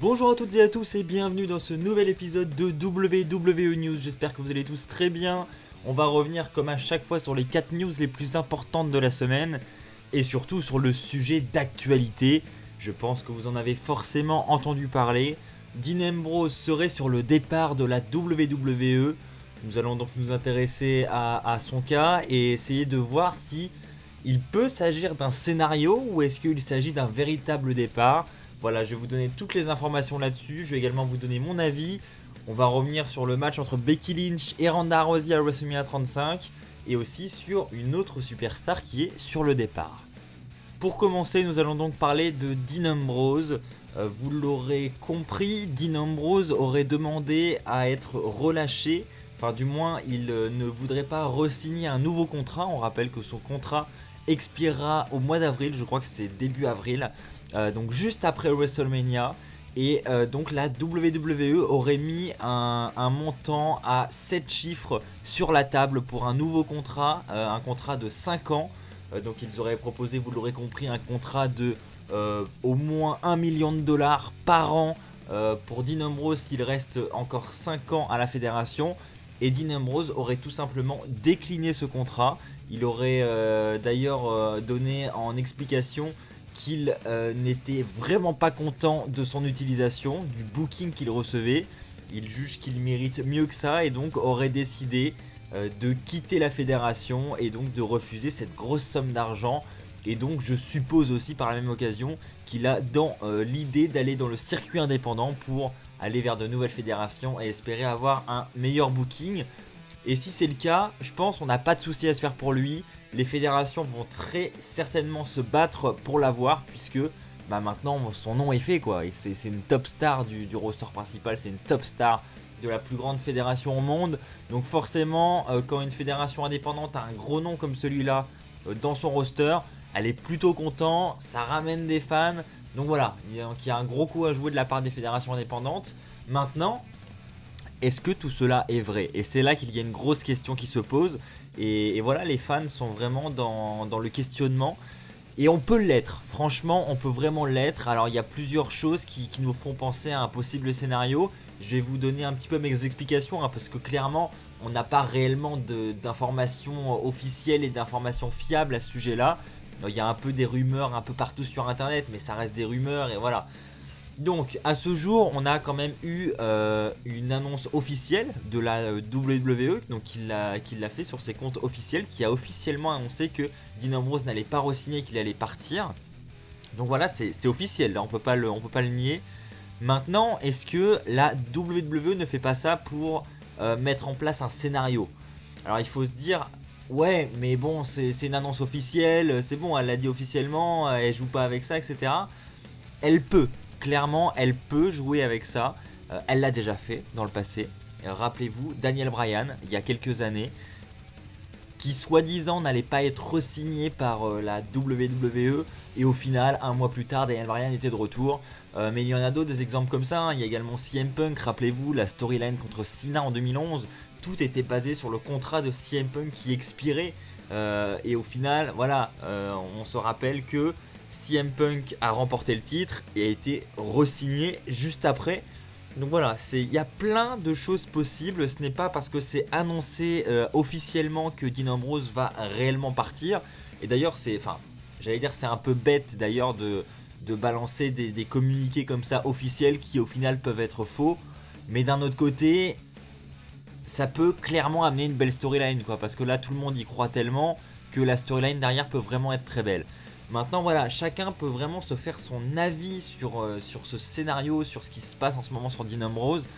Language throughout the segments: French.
Bonjour à toutes et à tous et bienvenue dans ce nouvel épisode de WWE News. J'espère que vous allez tous très bien. On va revenir comme à chaque fois sur les 4 news les plus importantes de la semaine et surtout sur le sujet d'actualité. Je pense que vous en avez forcément entendu parler. Dean Ambrose serait sur le départ de la WWE. Nous allons donc nous intéresser à son cas et essayer de voir si il peut s'agir d'un scénario ou est-ce qu'il s'agit d'un véritable départ. Voilà, je vais vous donner toutes les informations là-dessus. Je vais également vous donner mon avis. On va revenir sur le match entre Becky Lynch et Ronda Rousey à WrestleMania 35 et aussi sur une autre superstar qui est sur le départ. Pour commencer, nous allons donc parler de Dean Ambrose. Vous l'aurez compris, Dean Ambrose aurait demandé à être relâché. Enfin, du moins, il ne voudrait pas re-signer un nouveau contrat. On rappelle que son contrat expirera au mois d'avril, je crois que c'est début avril. Donc juste après WrestleMania et donc la WWE aurait mis un montant à 7 chiffres sur la table pour un nouveau contrat, un contrat de 5 ans. Donc ils auraient proposé, vous l'aurez compris, un contrat de au moins 1 million de dollars par an pour Dean Ambrose s'il reste encore 5 ans à la fédération. Et Dean Ambrose aurait tout simplement décliné ce contrat. Il aurait d'ailleurs donné en explication qu'il n'était vraiment pas content de son utilisation, du booking qu'il recevait. Il juge qu'il mérite mieux que ça et donc aurait décidé de quitter la fédération et donc de refuser cette grosse somme d'argent. Et donc je suppose aussi par la même occasion qu'il a dans l'idée d'aller dans le circuit indépendant pour aller vers de nouvelles fédérations et espérer avoir un meilleur booking. Et si c'est le cas, je pense qu'on n'a pas de souci à se faire pour lui. Les fédérations vont très certainement se battre pour l'avoir puisque maintenant son nom est fait quoi. Et c'est une top star du roster principal, c'est une top star de la plus grande fédération au monde. Donc forcément, quand une fédération indépendante a un gros nom comme celui-là dans son roster, elle est plutôt contente, ça ramène des fans. Donc voilà, il y a un gros coup à jouer de la part des fédérations indépendantes. Maintenant, est-ce que tout cela est vrai? Et c'est là qu'il y a une grosse question qui se pose. Et voilà, les fans sont vraiment dans le questionnement. Et on peut l'être, franchement, on peut vraiment l'être. Alors il y a plusieurs choses qui nous font penser à un possible scénario. Je vais vous donner un petit peu mes explications, parce que clairement, on n'a pas réellement d'informations officielles et d'informations fiables à ce sujet-là. Il y a un peu des rumeurs un peu partout sur internet, mais ça reste des rumeurs et voilà. Donc à ce jour on a quand même eu une annonce officielle de la WWE, donc qu'il l'a fait sur ses comptes officiels, qui a officiellement annoncé que Dean Ambrose n'allait pas re-signer, qu'il allait partir. Donc voilà, c'est officiel, là on peut pas le nier. Maintenant, est-ce que la WWE ne fait pas ça pour mettre en place un scénario? Alors il faut se dire, ouais mais bon c'est une annonce officielle, c'est bon, elle l'a dit officiellement, elle joue pas avec ça, etc. Elle peut. Clairement, elle peut jouer avec ça. Elle l'a déjà fait dans le passé. Rappelez-vous, Daniel Bryan, il y a quelques années, qui soi-disant n'allait pas être re-signé par la WWE. Et au final, un mois plus tard, Daniel Bryan était de retour. Mais il y en a d'autres, des exemples comme ça. Il y a également CM Punk, rappelez-vous, la storyline contre Cena en 2011. Tout était basé sur le contrat de CM Punk qui expirait. Et au final, voilà, on se rappelle que CM Punk a remporté le titre et a été re-signé juste après. Donc voilà, il y a plein de choses possibles. Ce n'est pas parce que c'est annoncé officiellement que Dean Ambrose va réellement partir. Et d'ailleurs, c'est un peu bête d'ailleurs de balancer des communiqués comme ça officiels qui au final peuvent être faux. Mais d'un autre côté, ça peut clairement amener une belle storyline quoi. Parce que là, tout le monde y croit tellement que la storyline derrière peut vraiment être très belle. Maintenant voilà, chacun peut vraiment se faire son avis sur ce scénario, sur ce qui se passe en ce moment sur Dean Ambrose.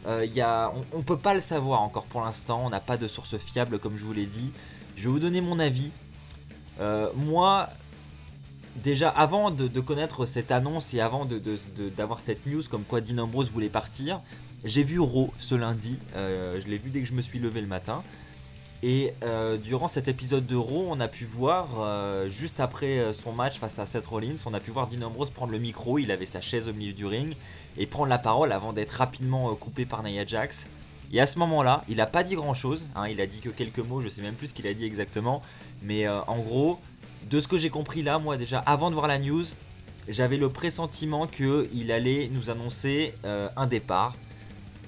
On peut pas le savoir encore pour l'instant, on n'a pas de source fiable comme je vous l'ai dit. Je vais vous donner mon avis. Moi, déjà avant de connaître cette annonce et avant d'avoir cette news comme quoi Dean Ambrose voulait partir, j'ai vu Raw ce lundi, je l'ai vu dès que je me suis levé le matin. Et durant cet épisode de Raw, on a pu voir, juste après son match face à Seth Rollins, on a pu voir Dean Ambrose prendre le micro, il avait sa chaise au milieu du ring, et prendre la parole avant d'être rapidement coupé par Nia Jax. Et à ce moment-là, il n'a pas dit grand-chose, il a dit que quelques mots, je sais même plus ce qu'il a dit exactement, mais en gros, de ce que j'ai compris là, moi déjà, avant de voir la news, j'avais le pressentiment qu'il allait nous annoncer un départ.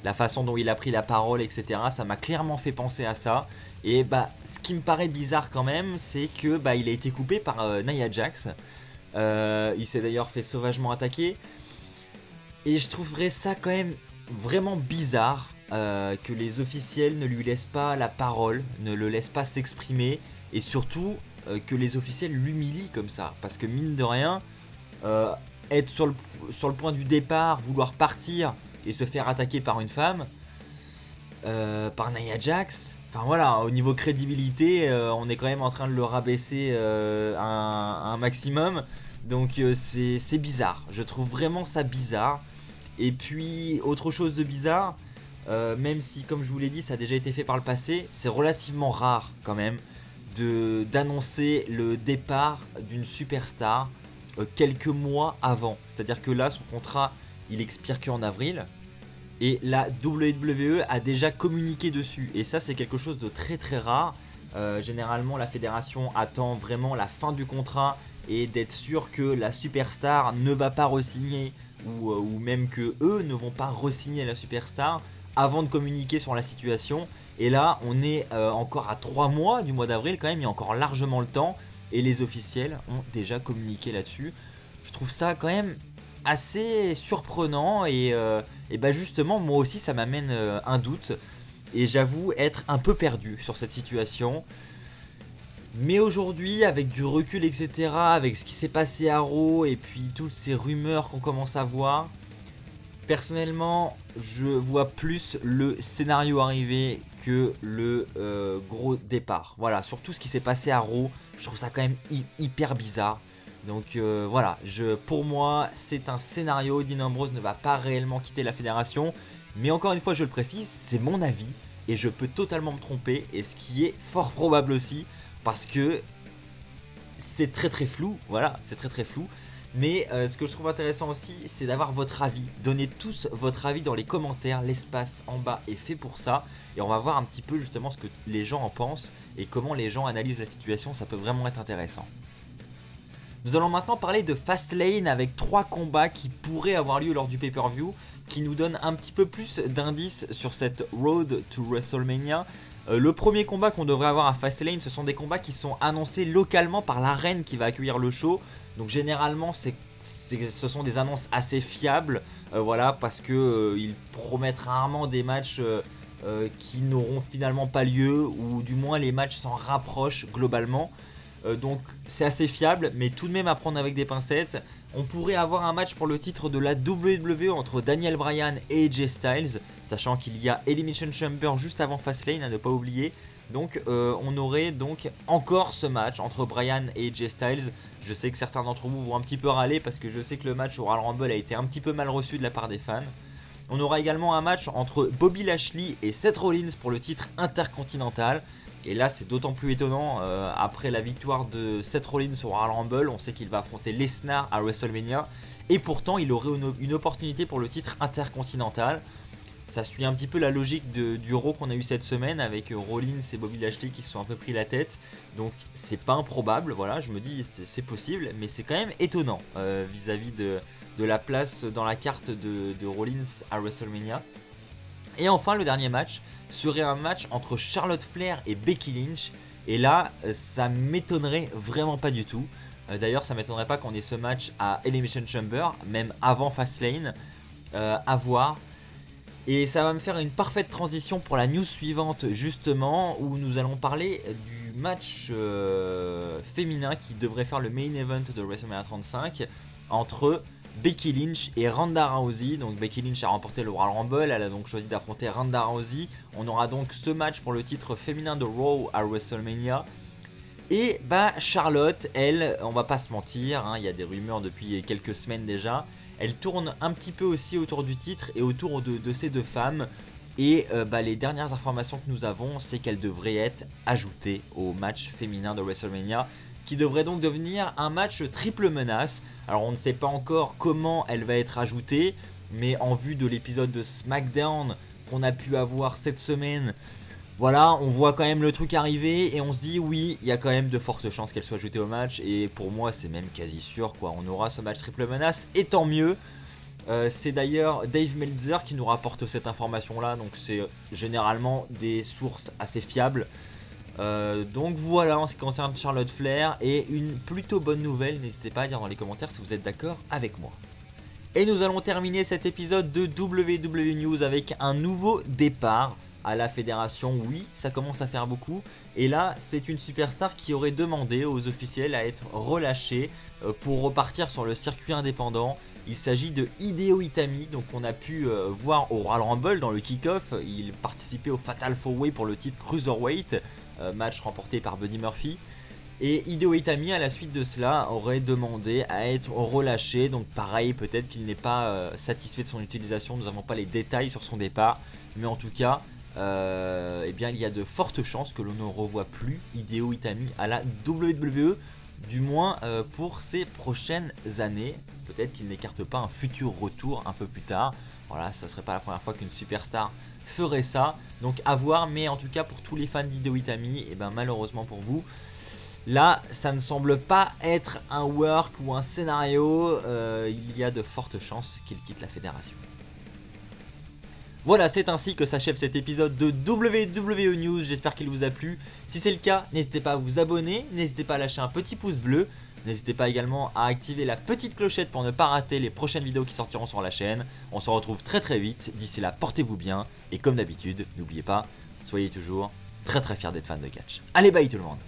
La façon dont il a pris la parole, etc. Ça m'a clairement fait penser à ça. Et bah, ce qui me paraît bizarre quand même, c'est que bah, il a été coupé par Nia Jax. Il s'est d'ailleurs fait sauvagement attaquer. Et je trouverais ça quand même vraiment bizarre que les officiels ne lui laissent pas la parole, ne le laissent pas s'exprimer. Et surtout que les officiels l'humilient comme ça. Parce que mine de rien, être sur le point du départ, vouloir partir et se faire attaquer par une femme, par Nia Jax. Enfin voilà, au niveau crédibilité, on est quand même en train de le rabaisser un maximum. Donc c'est bizarre, je trouve vraiment ça bizarre. Et puis autre chose de bizarre, même si comme je vous l'ai dit ça a déjà été fait par le passé, c'est relativement rare quand même d'annoncer le départ d'une superstar quelques mois avant. C'est-à-dire que là son contrat il expire qu'en avril. Et la WWE a déjà communiqué dessus. Et ça c'est quelque chose de très très rare. Généralement la fédération attend vraiment la fin du contrat et d'être sûr que la superstar ne va pas re-signer ou même que eux ne vont pas re-signer la superstar avant de communiquer sur la situation. Et là on est encore à 3 mois du mois d'avril quand même, il y a encore largement le temps et les officiels ont déjà communiqué là-dessus. Je trouve ça quand même assez surprenant et bah justement moi aussi ça m'amène un doute et j'avoue être un peu perdu sur cette situation. Mais aujourd'hui avec du recul etc, avec ce qui s'est passé à Raw et puis toutes ces rumeurs qu'on commence à voir, personnellement je vois plus le scénario arriver que le gros départ. Voilà, sur tout ce qui s'est passé à Raw, je trouve ça quand même hyper bizarre. Donc voilà, pour moi c'est un scénario. Dean Ambrose ne va pas réellement quitter la fédération. Mais encore une fois je le précise, c'est mon avis. Et je peux totalement me tromper. Et ce qui est fort probable aussi. Parce que c'est très très flou. Voilà, c'est très très flou. Mais ce que je trouve intéressant aussi, c'est d'avoir votre avis. Donnez tous votre avis dans les commentaires. L'espace en bas est fait pour ça. Et on va voir un petit peu justement ce que les gens en pensent. Et comment les gens analysent la situation. Ça peut vraiment être intéressant. Nous allons maintenant parler de Fastlane avec 3 combats qui pourraient avoir lieu lors du pay-per-view, qui nous donnent un petit peu plus d'indices sur cette Road to WrestleMania. Le premier combat qu'on devrait avoir à Fastlane, ce sont des combats qui sont annoncés localement par l'arène qui va accueillir le show. Donc généralement ce sont des annonces assez fiables, voilà, parce que ils promettent rarement des matchs qui n'auront finalement pas lieu, ou du moins les matchs s'en rapprochent globalement. Donc c'est assez fiable, mais tout de même à prendre avec des pincettes. On pourrait avoir un match pour le titre de la WWE entre Daniel Bryan et AJ Styles, sachant qu'il y a Elimination Chamber juste avant Fastlane à ne pas oublier. Donc on aurait donc encore ce match entre Bryan et AJ Styles. Je sais que certains d'entre vous vont un petit peu râler parce que je sais que le match au Royal Rumble a été un petit peu mal reçu de la part des fans. On aura également un match entre Bobby Lashley et Seth Rollins pour le titre intercontinental. Et là c'est d'autant plus étonnant, après la victoire de Seth Rollins au Royal Rumble, on sait qu'il va affronter Lesnar à WrestleMania. Et pourtant il aurait une opportunité pour le titre intercontinental. Ça suit un petit peu la logique du Raw qu'on a eu cette semaine avec Rollins et Bobby Lashley qui se sont un peu pris la tête. Donc c'est pas improbable, voilà, je me dis c'est possible, mais c'est quand même étonnant vis-à-vis de la place dans la carte de Rollins à WrestleMania. Et enfin le dernier match serait un match entre Charlotte Flair et Becky Lynch. Et là ça m'étonnerait vraiment pas du tout. D'ailleurs ça m'étonnerait pas qu'on ait ce match à Elimination Chamber, même avant Fastlane, à voir. Et ça va me faire une parfaite transition pour la news suivante justement, où nous allons parler du match féminin qui devrait faire le main event de WrestleMania 35 entre Becky Lynch et Ronda Rousey. Donc Becky Lynch a remporté le Royal Rumble, elle a donc choisi d'affronter Ronda Rousey. On aura donc ce match pour le titre féminin de Raw à WrestleMania. Et bah Charlotte, elle, on va pas se mentir, hein, il y a des rumeurs depuis quelques semaines déjà. Elle tourne un petit peu aussi autour du titre et autour de ces deux femmes. Et les dernières informations que nous avons, c'est qu'elle devrait être ajoutée au match féminin de WrestleMania, qui devrait donc devenir un match triple menace. Alors on ne sait pas encore comment elle va être ajoutée, mais en vue de l'épisode de SmackDown qu'on a pu avoir cette semaine, Voilà, on voit quand même le truc arriver et on se dit oui, il y a quand même de fortes chances qu'elle soit ajoutée au match. Et pour moi, c'est même quasi sûr quoi. On aura ce match triple menace et tant mieux. C'est d'ailleurs Dave Meltzer qui nous rapporte cette information là. Donc c'est généralement des sources assez fiables. Donc voilà en ce qui concerne Charlotte Flair. Et une plutôt bonne nouvelle, n'hésitez pas à dire dans les commentaires si vous êtes d'accord avec moi. Et nous allons terminer cet épisode de WWE News avec un nouveau départ à la fédération. Oui, ça commence à faire beaucoup. Et là, c'est une superstar qui aurait demandé aux officiels à être relâchée pour repartir sur le circuit indépendant. Il s'agit de Hideo Itami, donc on a pu voir au Royal Rumble dans le kick-off. Il participait au Fatal 4-Way pour le titre Cruiserweight, match remporté par Buddy Murphy. Et Hideo Itami à la suite de cela aurait demandé à être relâché. Donc pareil, peut-être qu'il n'est pas satisfait de son utilisation. Nous n'avons pas les détails sur son départ. Mais en tout cas, eh bien, il y a de fortes chances que l'on ne revoie plus Hideo Itami à la WWE. Du moins pour ces prochaines années. Peut-être qu'il n'écarte pas un futur retour un peu plus tard. Voilà, ça serait pas la première fois qu'une superstar ferait ça. Donc à voir, mais en tout cas pour tous les fans d'Hideo Itami, et ben malheureusement pour vous, là, ça ne semble pas être un work ou un scénario. Il y a de fortes chances qu'il quitte la fédération. Voilà, c'est ainsi que s'achève cet épisode de WWE News. J'espère qu'il vous a plu. Si c'est le cas, n'hésitez pas à vous abonner. N'hésitez pas à lâcher un petit pouce bleu. N'hésitez pas également à activer la petite clochette pour ne pas rater les prochaines vidéos qui sortiront sur la chaîne. On se retrouve très très vite. D'ici là, portez-vous bien. Et comme d'habitude, n'oubliez pas, soyez toujours très très fiers d'être fan de catch. Allez, bye tout le monde!